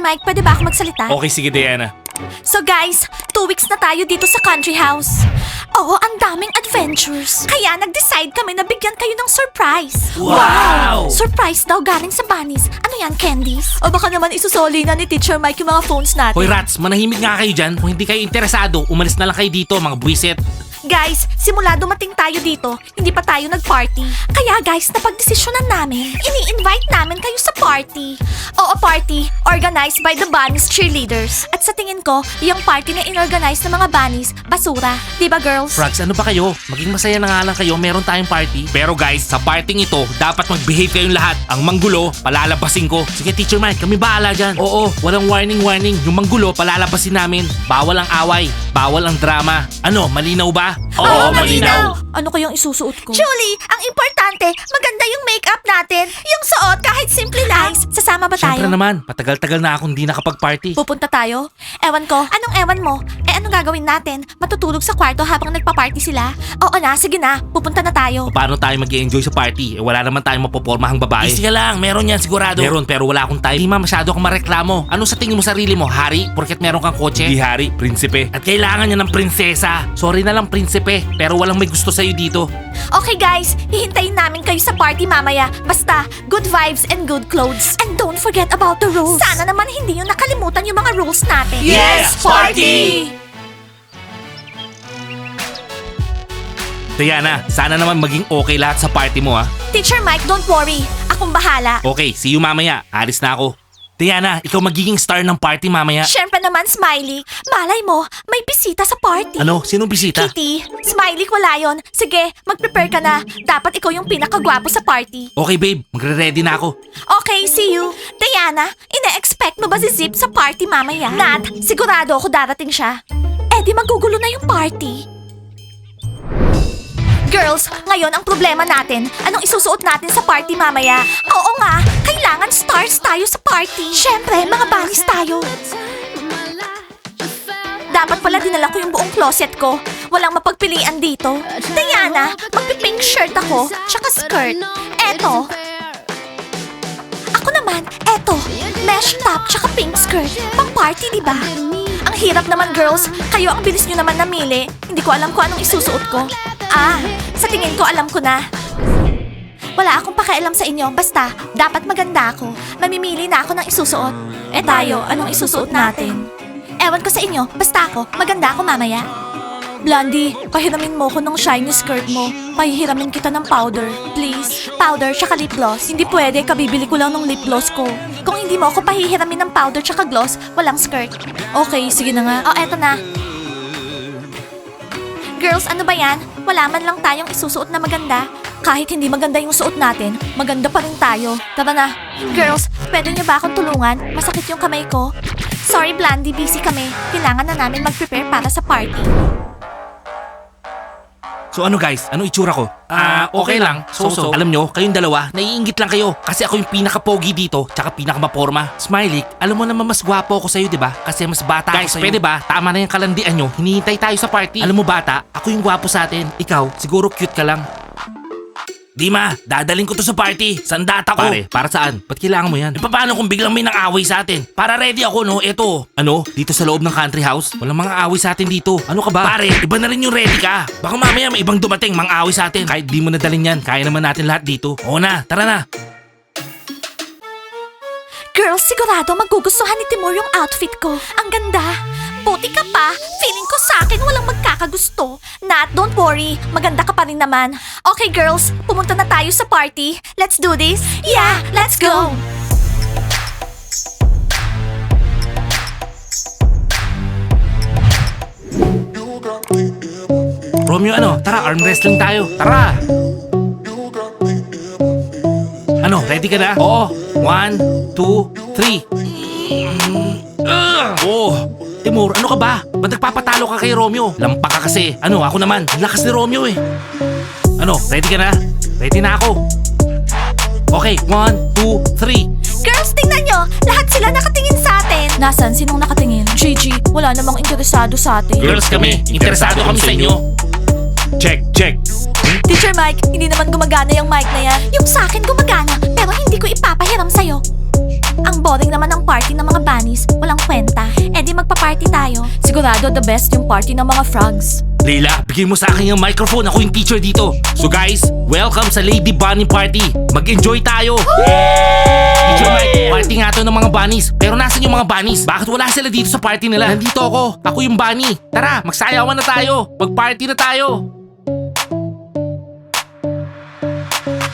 Mike, pwede ba ako magsalita? Okay, sige Diana. So guys, 2 weeks na tayo dito sa country house. Oo, ang daming adventures. Kaya nag-decide kami na bigyan kayo ng surprise. Wow! Surprise daw galing sa bunnies. Ano yan, candies? O baka naman isusoli na ni Teacher Mike yung mga phones natin. Hoy rats, manahimik nga kayo dyan. Kung hindi kayo interesado, umalis na lang kayo dito, mga buwisit. Guys, simula dumating tayo dito, hindi pa tayo nag-party. Kaya guys, napagdesisyonan namin, ini-invite namin kayo sa party. Oo, party, organized by the bunnies cheerleaders. At sa tingin ko, yung party na inorganize ng mga bunnies, basura. Di ba girls? Frogs, ano ba kayo? Maging masaya na nga lang kayo, meron tayong party. Pero guys, sa partying ito, dapat mag-behave kayong lahat. Ang manggulo, palalabasin ko. Sige Teacher Mike, kami bahala dyan. Oo, walang warning. Yung manggulo, palalabasin namin. Bawal ang away, bawal ang drama. Ano, malinaw ba? Oo, malinaw. Ano kayang isusuot ko? Julie, ang importante, maganda yung makeup natin. Yung suot, kahit simple lang. Guys, sasama ba tayo? Siyempre naman, patagal-tagal na akong hindi nakapag-party. Pupunta tayo? Ewan ko. Anong ewan mo? Anong gagawin natin? Matutulog sa kwarto habang nagpa-party sila? Oo na, sige na. Pupunta na tayo. Paano tayo mag-enjoy sa party? Wala naman tayong mapopormahang babae. Easy ka lang, meron yan sigurado. Meron, pero wala akong time. Di masyado akong mareklamo. Ano sa tingin mo sarili mo, Hari? Porket meron kang kotse? Di Hari, prinsipe. At kailangan niya ng prinsesa. Sorry na lang, prinsipe. Pero walang may gusto sa'yo dito. Okay guys, hihintayin namin kayo sa party mamaya. Basta, good vibes and good clothes. And don't forget about the rules. Sana naman hindi nyo nakalimutan yung mga rules natin. Yes, party! Diana, sana naman maging okay lahat sa party mo ha. Teacher Mike, don't worry. Akong bahala. Okay, see you mamaya. Alis na ako. Diana, ikaw magiging star ng party mamaya. Siyempre naman, Smiley. Malay mo, may bisita sa party. Ano? Sinong bisita? Kitty, Smiley, wala yun. Sige, mag-prepare ka na. Dapat ikaw yung pinakagwapo sa party. Okay babe, magre-ready na ako. Okay, see you. Diana, ine-expect mo ba si Zip sa party mamaya? Nat, sigurado ako darating siya. Eh di magugulo na yung party. Girls, ngayon ang problema natin, anong isusuot natin sa party mamaya? Oo nga, kailangan stars tayo sa party. Siyempre, mga bunnies tayo. Dapat pala dinala ko yung buong closet ko. Walang mapagpilian dito. Diana, magpipink shirt ako, tsaka skirt. Eto. Ako naman, eto. Mesh top, tsaka pink skirt. Pang party, di ba? Ang hirap naman, girls. Kayo ang bilis nyo naman namili. Hindi ko alam kung anong isusuot ko. Ah, sa tingin ko alam ko na. Wala akong pakialam sa inyo. Basta, dapat maganda ako. Mamimili na ako ng isusuot. Eh tayo, anong isusuot natin? Ewan ko sa inyo. Basta ako, maganda ako mamaya. Blondie, pahiramin mo ko ng shiny skirt mo. Pahihiramin kita ng powder. Please. Powder tsaka lip gloss. Hindi pwede, kabibili ko lang ng lip gloss ko. Kung hindi mo ako pahihiramin ng powder tsaka gloss, walang skirt. Okay, sige na nga. Oh, eto na. Girls, ano ba yan? Wala man lang tayong isusuot na maganda. Kahit hindi maganda yung suot natin, maganda pa rin tayo. Tara na. Girls, pwede niyo ba akong tulungan? Masakit yung kamay ko. Sorry, Blandy, busy kami. Kailangan na namin mag-prepare para sa party. So ano guys, ano itsura ko? Okay lang. So. Alam nyo, kayong dalawa, naiingit lang kayo. Kasi ako yung pinaka-pogi dito, tsaka pinaka-maporma. Smiley, alam mo naman mas gwapo ako sa'yo, di ba? Kasi mas bata ako sa'yo. Guys, pwede ba? Tama na yung kalandian nyo. Hinihintay tayo sa party. Alam mo bata, ako yung gwapo sa atin. Ikaw, siguro cute ka lang. Dima, dadaling ko to sa party. Sandata ko. Pare, para saan? Ba't kailangan mo yan? E paano kung biglang may nang-away sa atin? Para ready ako, no? Eto. Ano? Dito sa loob ng country house? Walang mga away sa atin dito. Ano ka ba? Pare, iba na rin yung ready ka. Baka mamaya may ibang dumating mang-away sa atin. Kahit di mo nadalin yan, kaya naman natin lahat dito. Oo na, tara na. Girls, sigurado magugustuhan ni Timur yung outfit ko. Ang ganda. Buti ka pa. Feeling ko sa akin walang magkakagusto. Nat, don't worry. Maganda ka pa rin naman. Okay, girls. Pumunta na tayo sa party. Let's do this. Yeah, let's go. Romeo, ano? Tara, arm wrestling tayo. Tara! Ano, ready ka na? Oo. 1, 2, 3. Oh! Timur, ano ka ba? Ba't nagpapatalo ka kay Romeo? Lampa ka kasi. Ano, ako naman. Ang lakas ni Romeo eh. Ano, ready ka na? Ready na ako. Okay, 1, 2, 3. Girls, tingnan nyo. Lahat sila nakatingin sa atin. Nasaan? Sinong nakatingin? Gigi, wala namang interesado sa atin. Girls kami, interesado kami sa inyo. Check. Teacher Mike, hindi naman gumagana yung mic na yan. Yung sa akin gumagana, pero hindi ko ipapahiram sa'yo. Ang Ang boring naman ng party ng mga bunnies. Walang kwenta. Eh di magpa-party tayo. Sigurado the best yung party ng mga frogs. Leila, bigay mo sa akin yung microphone. Ako yung teacher dito. So guys, welcome sa Lady Bunny Party. Mag-enjoy tayo. Teacher Mike, party nga to ng mga bunnies. Pero nasan yung mga bunnies? Bakit wala sila dito sa party nila? Nandito ako. Ako yung bunny. Tara, magsayawan na tayo. Mag-party na tayo.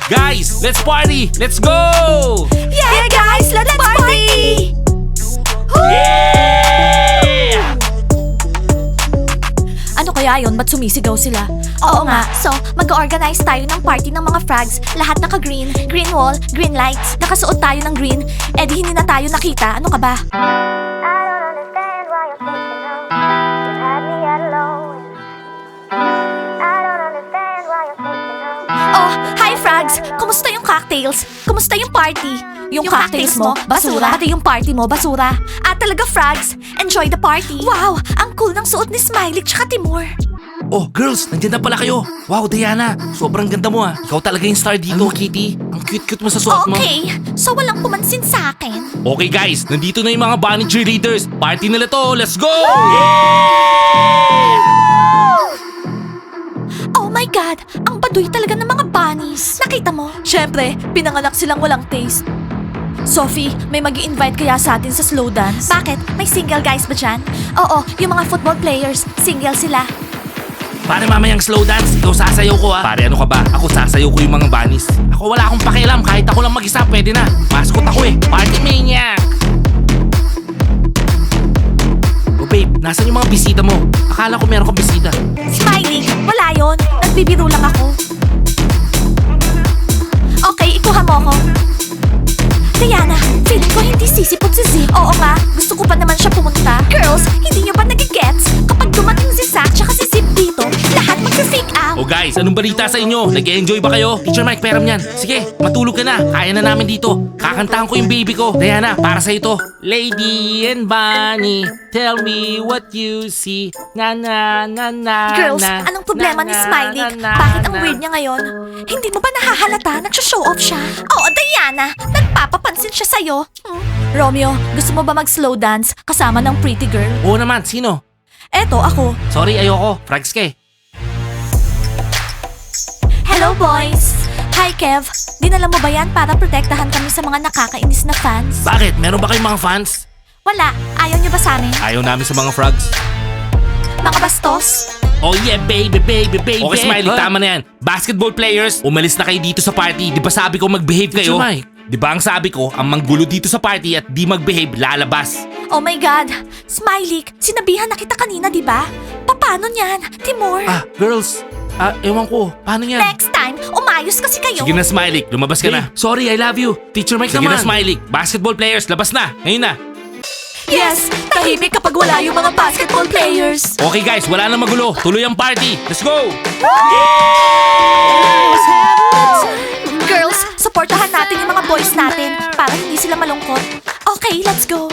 Guys, let's party! Let's go! Yeah, guys, let's party! Yeah! Ano kaya yun? Ba't sumisigaw sila? Oo nga. So, mag-organize tayo ng party ng mga frogs. Lahat naka-green. Green wall, green lights. Nakasuot tayo ng green. Eh di hindi na tayo nakita. Ano ka ba? I don't understand why you're thinking of. You had me at alone. I don't understand why you're thinking of. Oh, hi frogs! Kumusta yung cocktails? Kumusta yung party? Yung cocktails mo, basura. Pati yung party mo, basura. Talaga frogs. Enjoy the party. Wow, ang cool ng suot ni Smiley tsaka Timur. Oh, girls, nandiyan na pala kayo. Wow, Diana, sobrang ganda mo ah. Ikaw talaga yung star dito. Ano, Kitty? Ang cute-cute mo sa suot mo. Okay, so walang pumansin sa akin. Okay guys, nandito na yung mga bunny cheerleaders. Party nila to, let's go! Oh my God, ang baduy talaga ng mga bunnies. Nakita mo? Siyempre, pinanganak silang walang taste. Sophie, may mag invite kaya sa atin sa slow dance? Bakit? May single guys ba dyan? Oo, yung mga football players, single sila. Pare mamayang slow dance, ikaw sasayaw ko ah. Pare ano ka ba? Ako sasayaw ko yung mga bunnies. Ako wala akong pakialam, kahit ako lang mag-isa, pwede na. Mascot ako eh, party maniac! Oh babe, nasan yung mga bisita mo? Akala ko meron kang bisita. Smiley, wala yon. Nagbibiro lang ako. Okay, ikuha mo ko. Diana, feeling ko hindi sisipot si Zip. Oo nga, gusto ko pa naman siya pumunta. Girls, hindi nyo ba nagigets? Kapag dumating si Zach tsaka si Zip dito, lahat mag-fake out. Oh guys, anong balita sa inyo? Nag-enjoy ba kayo? Teacher Mike, peram yan. Sige, matulog ka na. Kaya na namin dito. Kakantahan ko yung baby ko. Diana, para sa ito. Lady and Bunny, tell me what you see. Na na na na. Girls, na, anong problema ni na, Smiley? na, na, Bakit ang na. weird niya ngayon? Hindi mo ba nahahalata? Nagsha-show off siya. Oo, Diana, nagpapapansin siya sa'yo. Romeo, gusto mo ba mag-slow dance kasama ng pretty girl? Oo naman, sino? Eto, ako. Sorry, ayoko. Frags ka eh. Hello, boys! Hi, Kev. Dinala mo ba yan para protektahan kami sa mga nakakainis na fans? Bakit? Meron ba kayong mga fans? Wala. Ayaw niyo ba sa amin? Ayaw namin sa mga frogs. Mga bastos? Oh yeah, baby, baby, baby. Okay, Smiley, Huh? tama na yan. Basketball players, umalis na kayo dito sa party. Di ba sabi ko mag-behave kayo? Teacher Mike. Di ba ang sabi ko, ang manggulo dito sa party at di mag-behave, lalabas. Oh my God! Smiley, sinabihan na kita kanina, di ba? Paano niyan? Timur? Girls, ewan ko, paano yan? Next time, umayos kasi kayo. Sige na, Smiley, lumabas ka na. Sorry, I love you. Teacher Mike Sige naman. na, Smiley. Basketball players, labas na. Ngayon na. Yes! Tahimik kapag wala yung mga basketball players. Okay guys, wala na magulo. Tuloy ang party. Let's go! Girls, supportahan natin yung mga boys natin para hindi sila malungkot. Okay, let's go.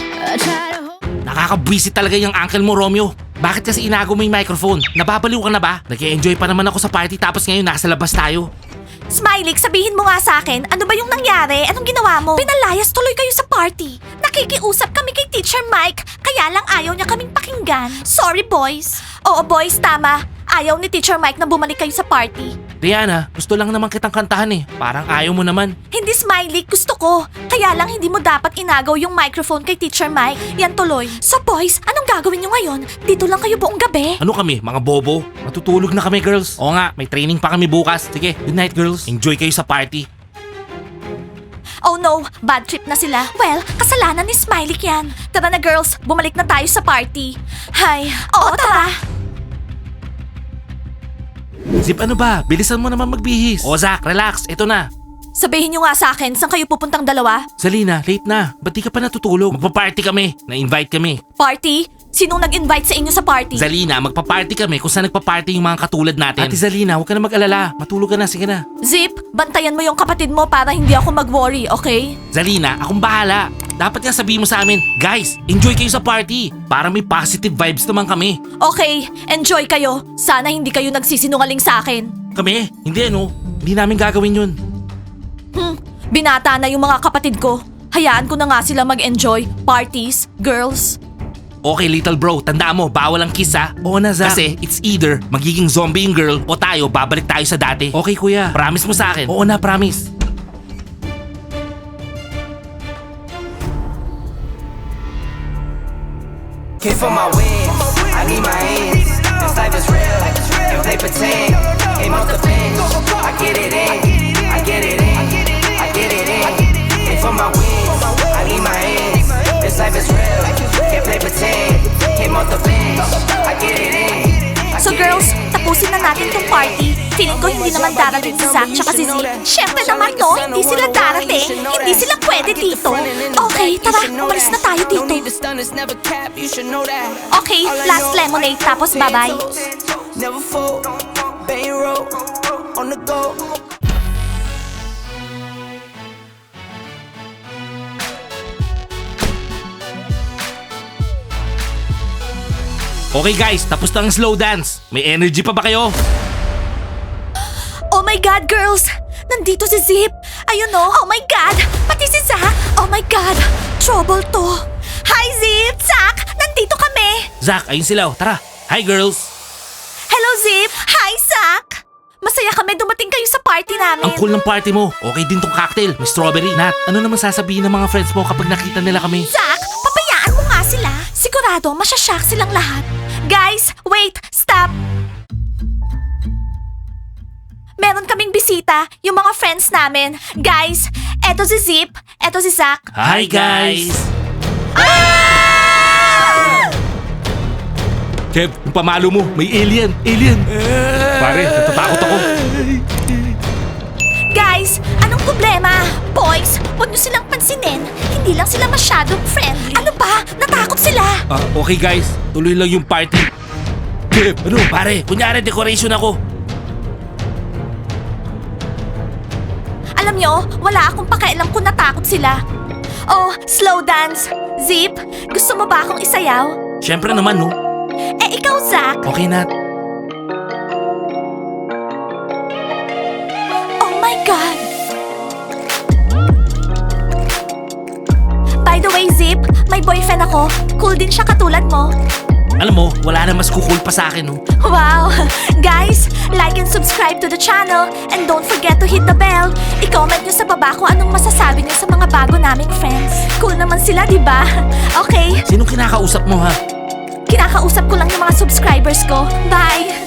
Nakakabwisit talaga yung uncle mo, Romeo. Bakit kasi inago mo yung microphone? Nababaliw ka na ba? Nag-enjoy pa naman ako sa party tapos ngayon nasa labas tayo. Smiley, sabihin mo nga sa akin, ano ba yung nangyari? Anong ginawa mo? Pinalayas tuloy kayo sa party. Nakikiusap kami kay Teacher Mike, kaya lang ayaw niya kaming pakinggan. Sorry, boys. Oo, boys, tama. Ayaw ni Teacher Mike na bumalik kayo sa party. Diana, gusto lang naman kitang kantahan eh. Parang ayaw mo naman. Hindi, Smiley, gusto ko. Kaya lang hindi mo dapat inagaw yung microphone kay Teacher Mike. Yan tuloy. So boys, anong gagawin nyo ngayon? Dito lang kayo buong gabi? Ano kami, mga bobo? Matutulog na kami, girls. Oo nga, may training pa kami bukas. Sige, good night, girls. Enjoy kayo sa party. Oh no, bad trip na sila. Well, kasalanan ni Smiley yan. Tara na girls, bumalik na tayo sa party. Hay, oo tara. Zip, ano ba? Bilisan mo naman magbihis. O Zach, relax. Ito na. Sabihin nyo nga sa akin, saan kayo pupuntang dalawa? Zalina, late na. Ba't di ka pa natutulog? Magpa-party kami. Na-invite kami. Party? Sinong nag-invite sa inyo sa party? Zalina, magpa-party kami kung saan nagpa-party yung mga katulad natin. Ate Zalina, huwag ka na mag-alala. Matulog ka na, sige na. Zip, bantayan mo yung kapatid mo para hindi ako mag-worry, okay? Zalina, akong bahala. Dapat nga sabihin mo sa amin, guys, enjoy kayo sa party. Para may positive vibes naman kami. Okay, enjoy kayo. Sana hindi kayo nagsisinungaling sa akin. Kami? Hindi ano. Hindi namin gagawin yun. Binata na yung mga kapatid ko. Hayaan ko na nga sila mag-enjoy. Parties, girls. Okay, little bro, tandaan mo, bawal ang kiss ha. Oo na, Zach. Kasi it's either magiging zombie yung girl o tayo, babalik tayo sa dati. Okay, kuya. Promise mo sa akin. Oo na, promise. Came for my wins, I need my ends. This life is real, and play pretend. Came off the bench, I get it in, I get it in, I get it in. Came for my wins, I need my ends. This life is real, can't play pretend. Came off the bench, I get it in. So girls, tapusin na natin tong party. Feeling ko hindi naman darating si Zach tsaka si Z. Siyempre naman no, hindi sila darating. Hindi sila pwede dito. Okay, tara, umalis na tayo dito. Okay, last lemonade tapos bye-bye. Never fall, bang roll, on the go. Okay guys, tapos na ang slow dance. May energy pa ba kayo? Oh my God, girls! Nandito si Zip! Ayun no! Oh my God! Pati si Zach! Oh my God! Trouble to! Hi Zip! Zach! Nandito kami! Zach, ayun sila. Tara. Hi girls. Hello Zip! Hi Zach! Masaya kami dumating kayo sa party namin. Ang cool ng party mo. Okay din tong cocktail. May strawberry. Nat, ano naman sasabihin ng mga friends mo kapag nakita nila kami? Zach, papayaan mo nga sila. Sigurado, masyashock silang lahat. Guys, wait! Stop! Meron kaming bisita, yung mga friends namin. Guys, eto si Zip, eto si Zach. Hi guys. Kev, yung pamalo mo, may alien. Alien. Pare, natatakot ako. Guys, anong problema? Boys, huwag niyo silang pansinin. Hindi lang sila masyadong friendly. Ano ba? Natakot sila. Okay guys, tuloy lang yung party. Kev, ano? Pare, kunyari decoration ako. Alam nyo, wala akong pakialam kung natakot sila. Oh, slow dance. Zip, gusto mo ba akong isayaw? Siyempre naman, no? Eh, ikaw, Zach. Okay, Nat. Oh my God! By the way, Zip, may boyfriend ako. Cool din siya katulad mo. Alam mo, wala na mas cool pa sa akin, no? Wow! Guys, like and subscribe to the channel and don't forget to hit the bell. I-comment nyo sa baba kung anong masasabi nyo sa mga bago naming friends. Cool naman sila, di ba? Okay, Sinong kinakausap mo, ha? kinakausap ko lang yung mga subscribers ko. Bye!